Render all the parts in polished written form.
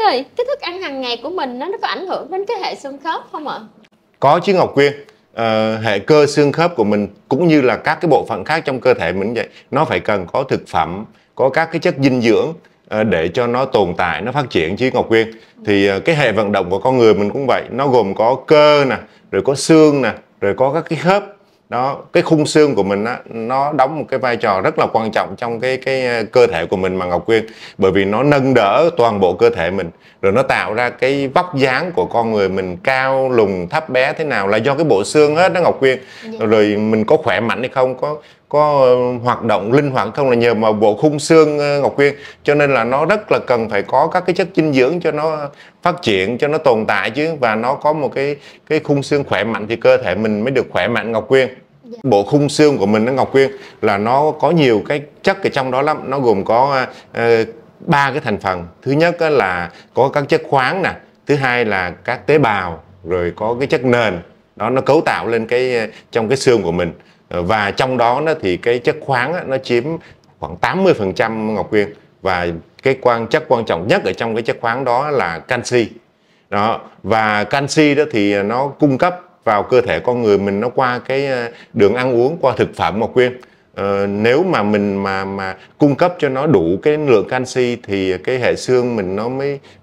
ơi, cái thức ăn hàng ngày của mình nó có ảnh hưởng đến cái hệ xương khớp không ạ? Có chứ Ngọc Quyên. Hệ cơ xương khớp của mình cũng như là các cái bộ phận khác trong cơ thể mình như vậy, nó phải cần có thực phẩm, có các cái chất dinh dưỡng để cho nó tồn tại, nó phát triển chứ Ngọc Quyên. Thì cái hệ vận động của con người mình cũng vậy, nó gồm có cơ nè, rồi có xương nè, rồi có các cái khớp. Đó, cái khung xương của mình á, nó đóng một cái vai trò rất là quan trọng trong cái cơ thể của mình mà Ngọc Quyên, bởi vì nó nâng đỡ toàn bộ cơ thể mình, rồi nó tạo ra cái vóc dáng của con người mình cao lùn thấp bé thế nào là do cái bộ xương hết đó Ngọc Quyên. Rồi mình có khỏe mạnh hay không, có hoạt động linh hoạt không là nhờ vào bộ khung xương Ngọc Quyên. Cho nên là nó rất là cần phải có các cái chất dinh dưỡng cho nó phát triển, cho nó tồn tại chứ. Và nó có một cái khung xương khỏe mạnh thì cơ thể mình mới được khỏe mạnh Ngọc Quyên. Bộ khung xương của mình đó Ngọc Quyên là nó có nhiều cái chất ở trong đó lắm. Nó gồm có 3 cái thành phần. Thứ nhất là có các chất khoáng nè, thứ hai là các tế bào, rồi có cái chất nền đó, nó cấu tạo lên trong cái xương của mình. Và trong đó thì cái chất khoáng nó chiếm khoảng 80% Ngọc Quyên. Và cái chất quan trọng nhất ở trong cái chất khoáng đó là canxi. Đó, và canxi đó thì nó cung cấp vào cơ thể con người mình nó qua cái đường ăn uống, qua thực phẩm Ngọc Quyên. Nếu mà mình mà cung cấp cho nó đủ cái lượng canxi thì cái hệ xương mình nó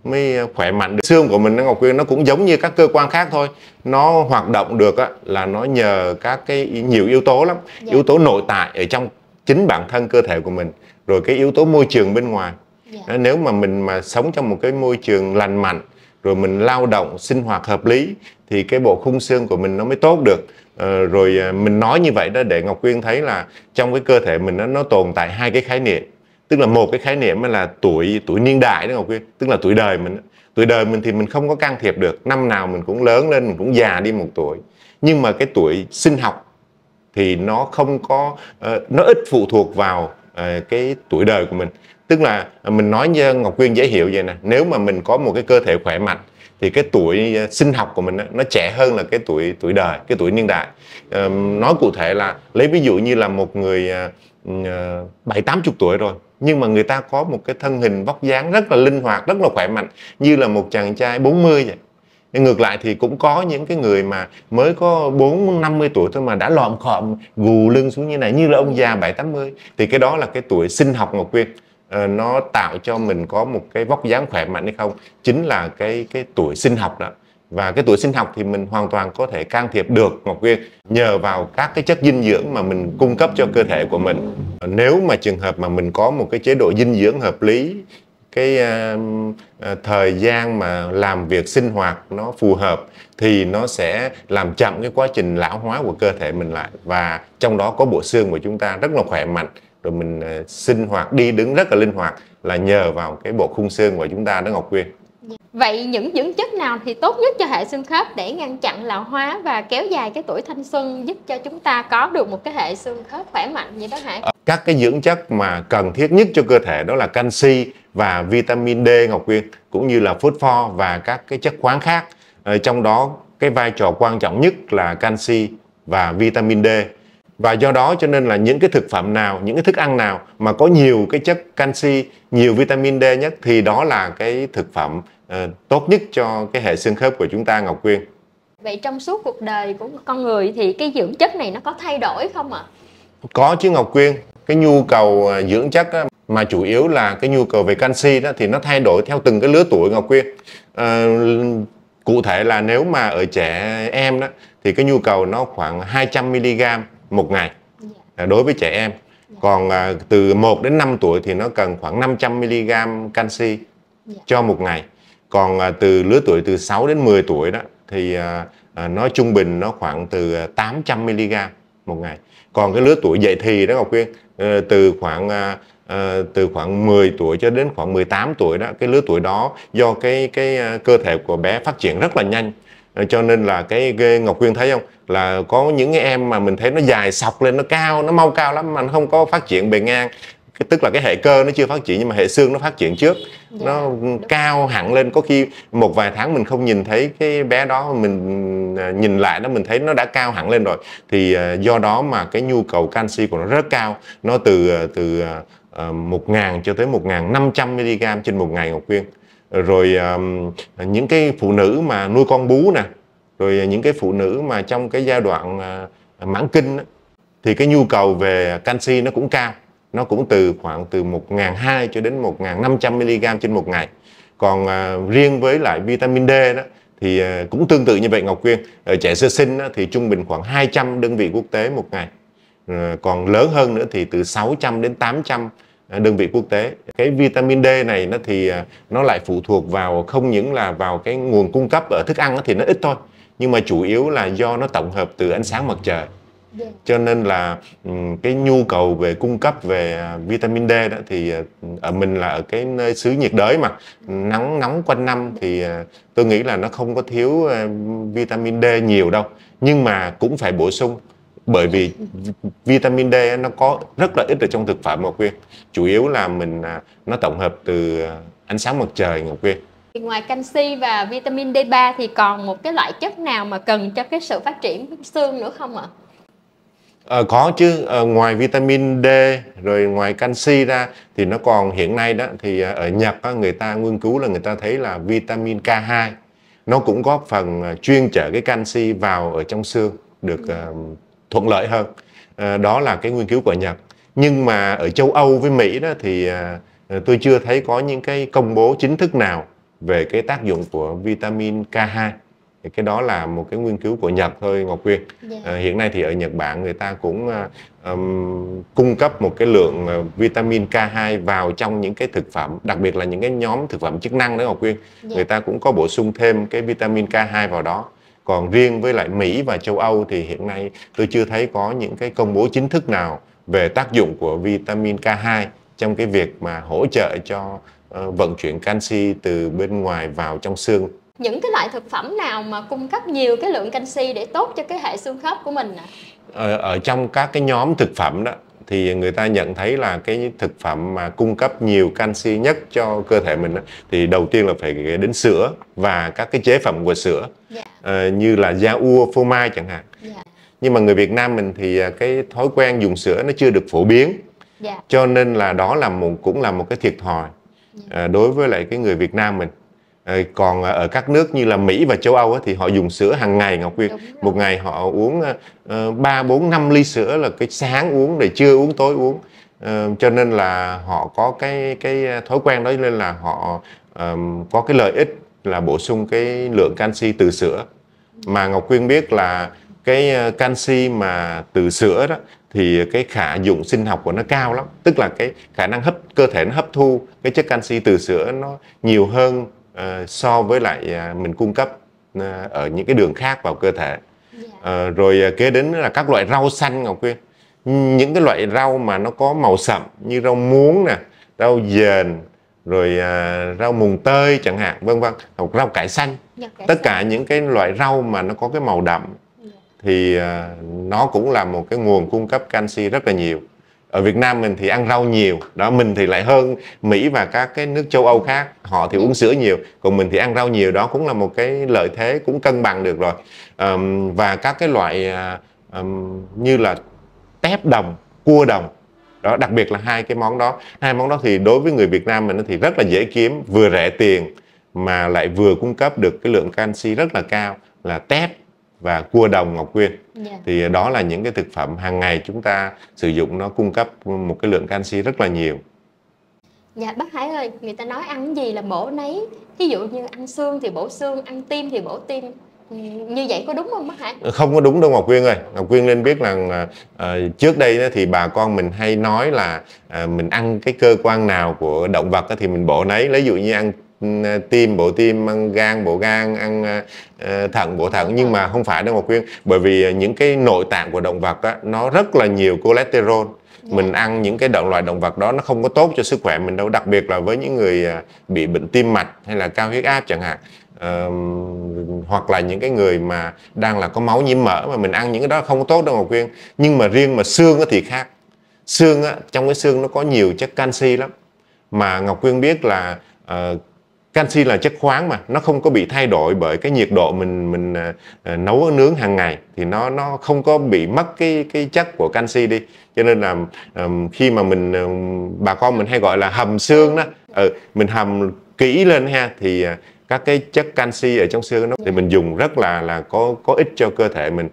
mới khỏe mạnh được. Xương của mình Ngọc Quyên nó cũng giống như các cơ quan khác thôi, nó hoạt động được là nó nhờ các cái nhiều yếu tố lắm. Yếu tố nội tại ở trong chính bản thân cơ thể của mình, rồi cái yếu tố môi trường bên ngoài. Nếu mà mình mà sống trong một cái môi trường lành mạnh, rồi mình lao động sinh hoạt hợp lý thì cái bộ khung xương của mình nó mới tốt được. Rồi mình nói như vậy đó để Ngọc Quyên thấy là trong cái cơ thể mình nó tồn tại hai cái khái niệm. Tức là một cái khái niệm là tuổi niên đại đó Ngọc Quyên, tức là tuổi đời mình. Tuổi đời mình thì mình không có can thiệp được, năm nào mình cũng lớn lên, mình cũng già đi một tuổi. Nhưng mà cái tuổi sinh học thì nó không có, nó ít phụ thuộc vào cái tuổi đời của mình. Tức là mình nói như Ngọc Quyên dễ hiểu vậy nè, nếu mà mình có một cái cơ thể khỏe mạnh thì cái tuổi sinh học của mình nó trẻ hơn là cái tuổi đời, cái tuổi niên đại. Nói cụ thể là lấy ví dụ như là một người 70-80 tuổi rồi, nhưng mà người ta có một cái thân hình vóc dáng rất là linh hoạt, rất là khỏe mạnh, như là một chàng trai 40 vậy. Ngược lại thì cũng có những cái người mà mới có 40-50 tuổi thôi mà đã lòm khòm gù lưng xuống như này, như là ông già 70-80. Thì cái đó là cái tuổi sinh học Ngọc Quyên. Nó tạo cho mình có một cái vóc dáng khỏe mạnh hay không chính là cái tuổi sinh học đó. Và cái tuổi sinh học thì mình hoàn toàn có thể can thiệp được Ngọc Quyên, nhờ vào các cái chất dinh dưỡng mà mình cung cấp cho cơ thể của mình. Nếu mà trường hợp mà mình có một cái chế độ dinh dưỡng hợp lý, cái thời gian mà làm việc sinh hoạt nó phù hợp thì nó sẽ làm chậm cái quá trình lão hóa của cơ thể mình lại. Và trong đó có bộ xương của chúng ta rất là khỏe mạnh, rồi mình sinh hoạt đi đứng rất là linh hoạt là nhờ vào cái bộ khung xương của chúng ta đó Ngọc Quyên. Vậy những dưỡng chất nào thì tốt nhất cho hệ xương khớp để ngăn chặn lão hóa và kéo dài cái tuổi thanh xuân, giúp cho chúng ta có được một cái hệ xương khớp khỏe mạnh vậy đó hả? Các cái dưỡng chất mà cần thiết nhất cho cơ thể đó là canxi và vitamin D Ngọc Quyên, cũng như là phosphor và các cái chất khoáng khác. Trong đó cái vai trò quan trọng nhất là canxi và vitamin D. Và do đó cho nên là những cái thực phẩm nào, những cái thức ăn nào mà có nhiều cái chất canxi, nhiều vitamin D nhất thì đó là cái thực phẩm tốt nhất cho cái hệ xương khớp của chúng ta Ngọc Quyên. Vậy trong suốt cuộc đời của con người thì cái dưỡng chất này nó có thay đổi không ạ? Có chứ Ngọc Quyên. Cái nhu cầu dưỡng chất á, mà chủ yếu là cái nhu cầu về canxi đó thì nó thay đổi theo từng cái lứa tuổi Ngọc Quyên. Cụ thể là nếu mà ở trẻ em đó thì cái nhu cầu nó khoảng 200mg một ngày đối với trẻ em. Còn từ 1 đến 5 tuổi thì nó cần khoảng 500mg canxi cho một ngày. Còn từ lứa tuổi từ 6 đến 10 tuổi đó thì nó trung bình nó khoảng từ 800mg một ngày. Còn cái lứa tuổi dậy thì đó Ngọc Quyên, từ khoảng 10 tuổi cho đến khoảng 18 tuổi đó, cái lứa tuổi đó do cái cơ thể của bé phát triển rất là nhanh, cho nên là cái Ngọc Quyên thấy không, là có những cái em mà mình thấy nó dài sọc lên, nó cao, nó mau cao lắm mà nó không có phát triển bề ngang. Tức là cái hệ cơ nó chưa phát triển nhưng mà hệ xương nó phát triển trước, nó cao hẳn lên. Có khi một vài tháng mình không nhìn thấy cái bé đó, mình nhìn lại đó mình thấy nó đã cao hẳn lên rồi. Thì do đó mà cái nhu cầu canxi của nó rất cao, nó từ 1.000 cho tới 1.500mg trên một ngày Ngọc Quyên. rồi những cái phụ nữ mà nuôi con bú nè, rồi những cái phụ nữ mà trong cái giai đoạn mãn kinh á, thì cái nhu cầu về canxi nó cũng cao, nó cũng khoảng từ 1.200 cho đến 1.500 mg trên một ngày. Còn riêng với lại vitamin D đó thì cũng tương tự như vậy Ngọc Quyên. Ở trẻ sơ sinh á, thì trung bình khoảng 200 đơn vị quốc tế một ngày. Còn lớn hơn nữa thì từ 600 đến 800 đơn vị quốc tế. Cái vitamin D này nó thì nó lại phụ thuộc vào không những là vào cái nguồn cung cấp ở thức ăn thì nó ít thôi, nhưng mà chủ yếu là do nó tổng hợp từ ánh sáng mặt trời. Cho nên là cái nhu cầu về cung cấp về vitamin D đó thì ở mình là ở cái nơi xứ nhiệt đới mà nắng nóng quanh năm thì tôi nghĩ là nó không có thiếu vitamin D nhiều đâu, nhưng mà cũng phải bổ sung, bởi vì vitamin D nó có rất là ít ở trong thực phẩm Ngọc Quyên, chủ yếu là nó tổng hợp từ ánh sáng mặt trời Ngọc Quyên. Ngoài canxi và vitamin D3 thì còn một cái loại chất nào mà cần cho cái sự phát triển xương nữa không ạ? Có chứ, ngoài vitamin D rồi ngoài canxi ra thì nó còn hiện nay đó thì ở Nhật á, người ta nghiên cứu là người ta thấy là vitamin K2 nó cũng góp phần chuyên chở cái canxi vào ở trong xương được thuận lợi hơn. Đó là cái nghiên cứu của Nhật. Nhưng mà ở châu Âu với Mỹ đó thì tôi chưa thấy có những cái công bố chính thức nào về cái tác dụng của vitamin K2. Thì cái đó là một cái nghiên cứu của Nhật thôi Ngọc Quyên. Hiện nay thì ở Nhật Bản người ta cũng cung cấp một cái lượng vitamin K2 vào trong những cái thực phẩm, đặc biệt là những cái nhóm thực phẩm chức năng đó Ngọc Quyên. Người ta cũng có bổ sung thêm cái vitamin K2 vào đó. Còn riêng với lại Mỹ và châu Âu thì hiện nay tôi chưa thấy có những cái công bố chính thức nào về tác dụng của vitamin K2 trong cái việc mà hỗ trợ cho vận chuyển canxi từ bên ngoài vào trong xương. Những cái loại thực phẩm nào mà cung cấp nhiều cái lượng canxi để tốt cho cái hệ xương khớp của mình ạ? Ở trong các cái nhóm thực phẩm đó thì người ta nhận thấy là cái thực phẩm mà cung cấp nhiều canxi nhất cho cơ thể mình đó, thì đầu tiên là phải kể đến sữa và các cái chế phẩm của sữa, như là da-ua, phô mai chẳng hạn. Nhưng mà người Việt Nam mình thì cái thói quen dùng sữa nó chưa được phổ biến, cho nên là đó là cũng là một cái thiệt thòi đối với lại cái người Việt Nam mình. Còn ở các nước như là Mỹ và châu Âu á, thì họ dùng sữa hàng ngày Ngọc Quyên. Một ngày họ uống 3, 4, 5 ly sữa, là cái sáng uống, rồi trưa uống, tối uống. Cho nên là họ có cái thói quen đó, nên là họ có cái lợi ích là bổ sung cái lượng canxi từ sữa. Mà Ngọc Quyên biết là cái canxi mà từ sữa đó thì cái khả dụng sinh học của nó cao lắm. Tức là cái khả năng cơ thể nó hấp thu cái chất canxi từ sữa nó nhiều hơn so với lại mình cung cấp ở những cái đường khác vào cơ thể. Rồi kế đến là các loại rau xanh Ngọc Quyên. Những cái loại rau mà nó có màu sậm như rau muống nè, rau dền, rồi rau mùng tơi chẳng hạn, vân vân, hoặc rau cải xanh. Tất cả những cái loại rau mà nó có cái màu đậm thì nó cũng là một cái nguồn cung cấp canxi rất là nhiều. Ở Việt Nam mình thì ăn rau nhiều, đó, mình thì lại hơn Mỹ và các cái nước châu Âu khác, họ thì uống sữa nhiều, còn mình thì ăn rau nhiều, đó cũng là một cái lợi thế, cũng cân bằng được rồi. Và các cái loại như là tép đồng, cua đồng, đó, đặc biệt là hai món đó thì đối với người Việt Nam mình thì rất là dễ kiếm, vừa rẻ tiền mà lại vừa cung cấp được cái lượng canxi rất là cao, là tép và cua đồng Ngọc Quyên. Thì đó là những cái thực phẩm hàng ngày chúng ta sử dụng, nó cung cấp một cái lượng canxi rất là nhiều. Dạ bác Hải ơi, người ta nói ăn gì là bổ nấy. Ví dụ như ăn xương thì bổ xương, ăn tim thì bổ tim. Như vậy có đúng không bác Hải? Không có đúng đâu Ngọc Quyên ơi. Ngọc Quyên nên biết là trước đây thì bà con mình hay nói là mình ăn cái cơ quan nào của động vật thì mình bổ nấy. Ví dụ như ăn tim bổ tim, ăn gan bổ gan, ăn thận bổ thận, nhưng mà không phải đâu Ngọc Quyên. Bởi vì những cái nội tạng của động vật á, nó rất là nhiều cholesterol. Mình ăn những cái loại động vật đó nó không có tốt cho sức khỏe mình đâu, đặc biệt là với những người bị bệnh tim mạch hay là cao huyết áp chẳng hạn. Hoặc là những cái người mà đang là có máu nhiễm mỡ, mà mình ăn những cái đó không có tốt đâu Ngọc Quyên. Nhưng mà riêng mà xương thì khác. Xương á, trong cái xương nó có nhiều chất canxi lắm. Mà Ngọc Quyên biết là canxi là chất khoáng mà nó không có bị thay đổi bởi cái nhiệt độ mình nấu nướng hàng ngày, thì nó không có bị mất cái chất của canxi đi. Cho nên là khi mà bà con mình hay gọi là hầm xương đó, mình hầm kỹ lên ha, thì các cái chất canxi ở trong xương nó thì mình dùng rất là có ích cho cơ thể mình.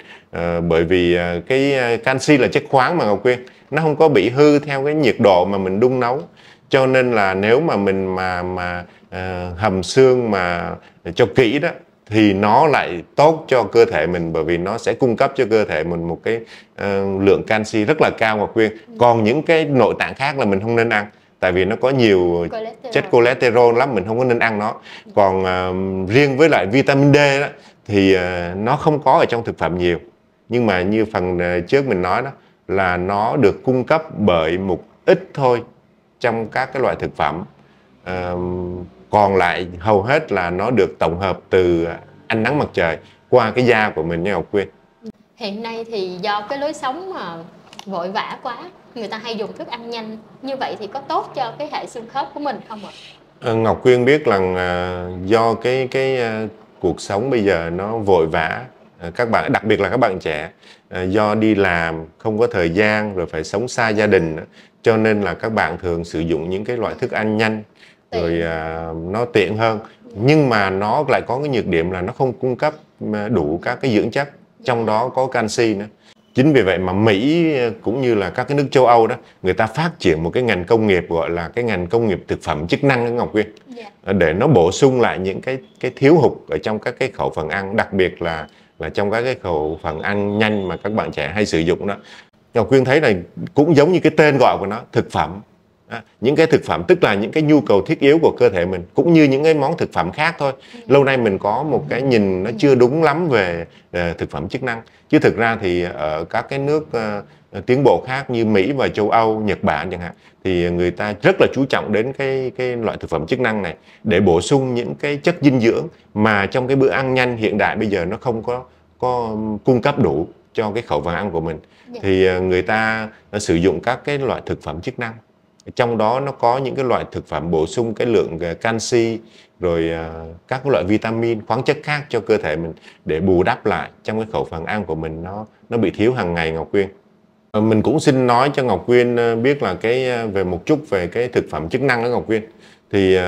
Bởi vì cái canxi là chất khoáng mà Ngọc Quyên, nó không có bị hư theo cái nhiệt độ mà mình đun nấu. Cho nên là nếu mà mình hầm xương mà cho kỹ đó thì nó lại tốt cho cơ thể mình, bởi vì nó sẽ cung cấp cho cơ thể mình một cái lượng canxi rất là cao Ngọc Quyên. Còn những cái nội tạng khác là mình không nên ăn, tại vì nó có nhiều chất cholesterol lắm, mình không có nên ăn nó. Còn riêng với lại vitamin D đó thì nó không có ở trong thực phẩm nhiều, nhưng mà như phần trước mình nói đó là nó được cung cấp bởi một ít thôi trong các cái loại thực phẩm. Còn lại hầu hết là nó được tổng hợp từ ánh nắng mặt trời qua cái da của mình nha Ngọc Quyên. Hiện nay thì do cái lối sống mà vội vã quá, người ta hay dùng thức ăn nhanh, như vậy thì có tốt cho cái hệ xương khớp của mình không ạ? Ngọc Quyên biết rằng do cái cuộc sống bây giờ nó vội vã, các bạn, đặc biệt là các bạn trẻ, do đi làm không có thời gian rồi phải sống xa gia đình, cho nên là các bạn thường sử dụng những cái loại thức ăn nhanh rồi nó tiện hơn, nhưng mà nó lại có cái nhược điểm là nó không cung cấp đủ các cái dưỡng chất, trong đó có canxi nữa. Chính vì vậy mà Mỹ cũng như là các cái nước châu Âu đó, người ta phát triển một cái ngành công nghiệp gọi là cái ngành công nghiệp thực phẩm chức năng đó Ngọc Quyên, để nó bổ sung lại những cái thiếu hụt ở trong các cái khẩu phần ăn, đặc biệt là trong các cái khẩu phần ăn nhanh mà các bạn trẻ hay sử dụng đó. Ngọc Quyên thấy là cũng giống như cái tên gọi của nó, thực phẩm. Những cái thực phẩm tức là những cái nhu cầu thiết yếu của cơ thể mình, cũng như những cái món thực phẩm khác thôi. Lâu nay mình có một cái nhìn nó chưa đúng lắm về thực phẩm chức năng, chứ thực ra thì ở các cái nước tiến bộ khác như Mỹ và châu Âu, Nhật Bản chẳng hạn, thì người ta rất là chú trọng đến cái loại thực phẩm chức năng này để bổ sung những cái chất dinh dưỡng mà trong cái bữa ăn nhanh hiện đại bây giờ nó không có cung cấp đủ cho cái khẩu phần ăn của mình. Thì người ta sử dụng các cái loại thực phẩm chức năng, trong đó nó có những cái loại thực phẩm bổ sung cái lượng canxi, rồi các cái loại vitamin, khoáng chất khác cho cơ thể mình để bù đắp lại trong cái khẩu phần ăn của mình nó bị thiếu hàng ngày Ngọc Quyên. Mình cũng xin nói cho Ngọc Quyên biết là về một chút về cái thực phẩm chức năng đó Ngọc Quyên. Thì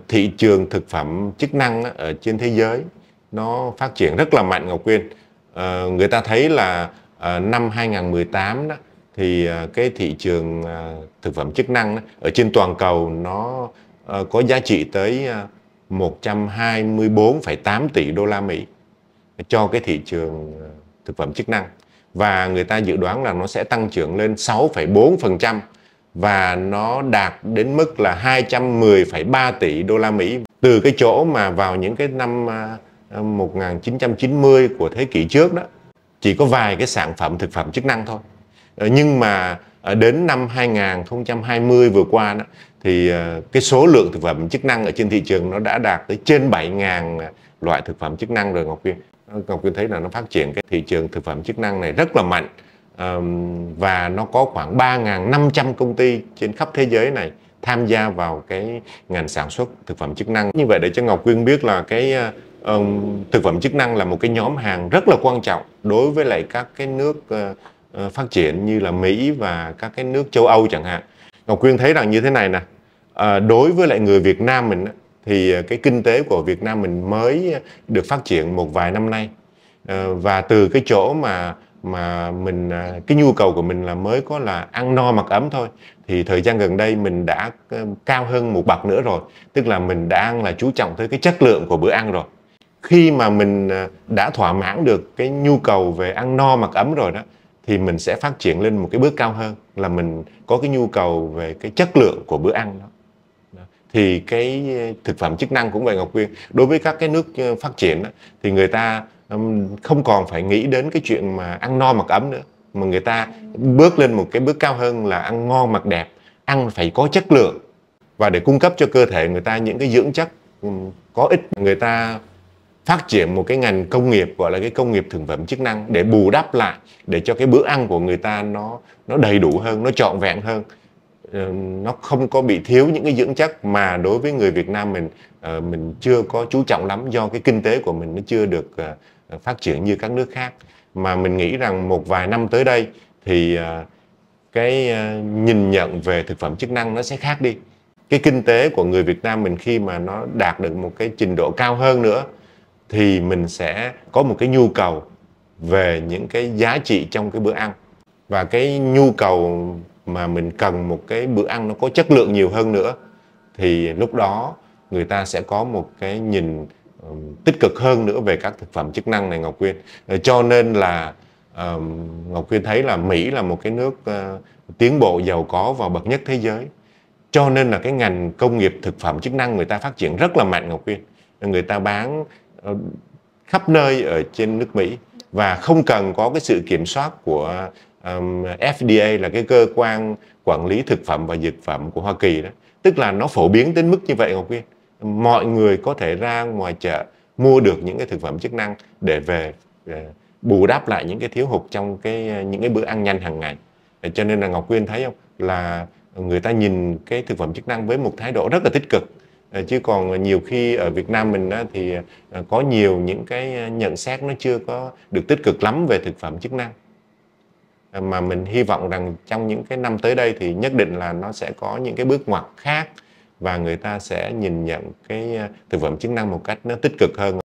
thị trường thực phẩm chức năng ở trên thế giới nó phát triển rất là mạnh Ngọc Quyên. Người ta thấy là năm 2018 đó thì cái thị trường thực phẩm chức năng ở trên toàn cầu nó có giá trị tới 124,8 tỷ đô la Mỹ cho cái thị trường thực phẩm chức năng. Và người ta dự đoán là nó sẽ tăng trưởng lên 6,4% và nó đạt đến mức là 210,3 tỷ đô la Mỹ. Từ cái chỗ mà vào những cái năm 1990 của thế kỷ trước đó, chỉ có vài cái sản phẩm thực phẩm chức năng thôi. Nhưng mà đến năm 2020 vừa qua đó, thì cái số lượng thực phẩm chức năng ở trên thị trường nó đã đạt tới trên 7.000 loại thực phẩm chức năng rồi Ngọc Quyên. Ngọc Quyên thấy là nó phát triển cái thị trường thực phẩm chức năng này rất là mạnh, và nó có khoảng 3.500 công ty trên khắp thế giới này tham gia vào cái ngành sản xuất thực phẩm chức năng. Như vậy để cho Ngọc Quyên biết là cái thực phẩm chức năng là một cái nhóm hàng rất là quan trọng đối với lại các cái nước phát triển như là Mỹ và các cái nước châu Âu chẳng hạn. Ngọc Quyên thấy rằng như thế này nè, đối với lại người Việt Nam mình thì cái kinh tế của Việt Nam mình mới được phát triển một vài năm nay, và từ cái chỗ mà mình cái nhu cầu của mình là mới có là ăn no mặc ấm thôi, thì thời gian gần đây mình đã cao hơn một bậc nữa rồi, tức là mình đang là chú trọng tới cái chất lượng của bữa ăn rồi. Khi mà mình đã thỏa mãn được cái nhu cầu về ăn no mặc ấm rồi đó, thì mình sẽ phát triển lên một cái bước cao hơn là mình có cái nhu cầu về cái chất lượng của bữa ăn đó. Thì cái thực phẩm chức năng cũng vậy Ngọc Quyên. Đối với các cái nước phát triển đó, thì người ta không còn phải nghĩ đến cái chuyện mà ăn no mặc ấm nữa, mà người ta bước lên một cái bước cao hơn là ăn ngon mặc đẹp, ăn phải có chất lượng, và để cung cấp cho cơ thể người ta những cái dưỡng chất có ích. Người ta phát triển một cái ngành công nghiệp gọi là cái công nghiệp thực phẩm chức năng để bù đắp lại, để cho cái bữa ăn của người ta nó đầy đủ hơn, nó trọn vẹn hơn, nó không có bị thiếu những cái dưỡng chất mà đối với người Việt Nam mình chưa có chú trọng lắm, do cái kinh tế của mình nó chưa được phát triển như các nước khác. Mà mình nghĩ rằng một vài năm tới đây thì cái nhìn nhận về thực phẩm chức năng nó sẽ khác đi. cái kinh tế của người Việt Nam mình khi mà nó đạt được một cái trình độ cao hơn nữa thì mình sẽ có một cái nhu cầu về những cái giá trị trong cái bữa ăn, và cái nhu cầu mà mình cần một cái bữa ăn nó có chất lượng nhiều hơn nữa thì lúc đó người ta sẽ có một cái nhìn tích cực hơn nữa về các thực phẩm chức năng này, Ngọc Quyên. Cho nên là Ngọc Quyên thấy là Mỹ là một cái nước tiến bộ, giàu có và bậc nhất thế giới. Cho nên là cái ngành công nghiệp thực phẩm chức năng người ta phát triển rất là mạnh, Ngọc Quyên. Người ta bán khắp nơi ở trên nước Mỹ và không cần có cái sự kiểm soát của FDA là cái cơ quan quản lý thực phẩm và dược phẩm của Hoa Kỳ đó. Tức là nó phổ biến đến mức như vậy, Ngọc Quyên. Mọi người có thể ra ngoài chợ mua được những cái thực phẩm chức năng để về bù đắp lại những cái thiếu hụt trong những cái bữa ăn nhanh hàng ngày. Cho nên là Ngọc Quyên thấy không, là người ta nhìn cái thực phẩm chức năng với một thái độ rất là tích cực. Chứ còn nhiều khi ở Việt Nam mình thì có nhiều những cái nhận xét nó chưa có được tích cực lắm về thực phẩm chức năng. Mà mình hy vọng rằng trong những cái năm tới đây thì nhất định là nó sẽ có những cái bước ngoặt khác và người ta sẽ nhìn nhận cái thực phẩm chức năng một cách nó tích cực hơn.